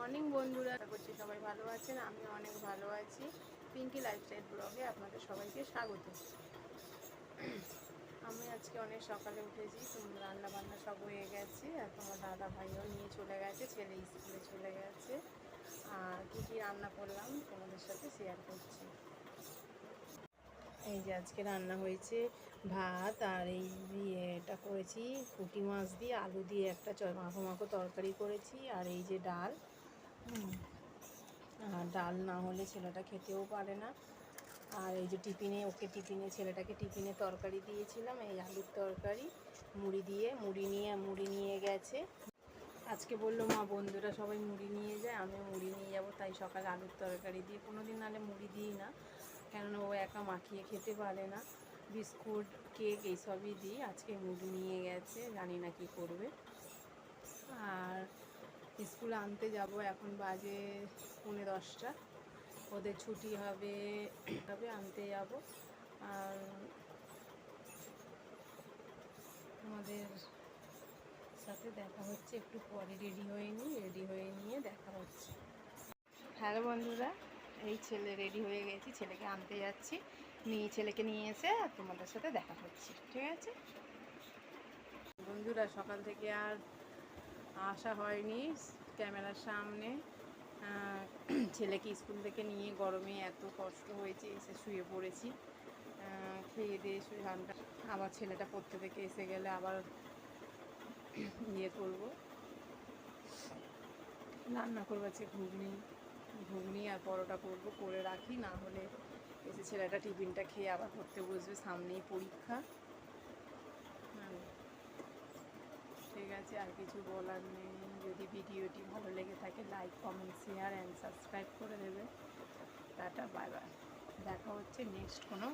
Morning বন্ধুরা, আশা করছি সবাই ভালো আছেন। আমি অনেক ভালো আছি। পিঙ্কি লাইফস্টাইল ব্লগে আপনাদের সবাইকে স্বাগত। আমি আজকে অনেক সকালে উঠেছি, রান্না বান্না সব হয়ে গেছে। আর তোমার দাদা ভাইও নিয়ে চলে গেছে, ছেলে স্কুলে চলে গেছে। আর কী কী রান্না করলাম তোমাদের সাথে শেয়ার করছি। এই যে আজকে রান্না হয়েছে ভাত, আর এই এটা করেছি পুঁটি মাছ দিয়ে আলু দিয়ে একটা মাখো মাখো তরকারি করেছি। আর এই যে ডাল, আর ডাল না হলে ছেলেটা খেতেও পারে না। আর এই যে টিফিনে ছেলেটাকে টিফিনে তরকারি দিয়েছিলাম, এই আলুর তরকারি মুড়ি নিয়ে গেছে। আজকে বললো মা বন্ধুরা সবাই মুড়ি নিয়ে যায়, আমিও মুড়ি নিয়ে যাবো, তাই সকালে আলুর তরকারি দিয়ে, কোনো দিন নাহলে মুড়ি দিই না, কেননা ও একা মাখিয়ে খেতে পারে না। বিস্কুট কেক এইসবই দিই, আজকে মুড়ি নিয়ে গেছে, জানি না কি করবে। আর স্কুলে আনতে যাব, এখন বাজে 10:45, ওদের ছুটি হবে, আনতে যাব। আর আমাদের সাথে দেখা হচ্ছে একটু পরে, রেডি হয়ে নিয়ে দেখা হচ্ছে। হ্যালো বন্ধুরা, এই ছেলে রেডি হয়ে গেছি, ছেলেকে আনতে যাচ্ছি। ছেলেকে নিয়ে এসে তোমাদের সাথে দেখা হচ্ছে, ঠিক আছে বন্ধুরা। সকাল থেকে আর আসা হয়নি ক্যামেরার সামনে। ছেলেকে স্কুল থেকে নিয়ে গরমে এত কষ্ট হয়েছে, এসে শুয়ে পড়েছি। খেয়ে দিয়ে শুয়ে আবার ছেলেটা পড়তে থেকে এসে গেলে আবার করবো, রান্না করবো আছে ঘুগনি আর পরোটা করবো, করে রাখি, না হলে এসে ছেলেটা টিফিনটা খেয়ে আবার পড়তে বসবে, সামনেই পরীক্ষা। ঠিক আছে, আর কিছু বলার নেই। যদি ভিডিওটি ভালো লেগে থাকে like, comment, share and subscribe করে দেবে। Tata, bye bye. দেখা হচ্ছে নেক্সট কোনো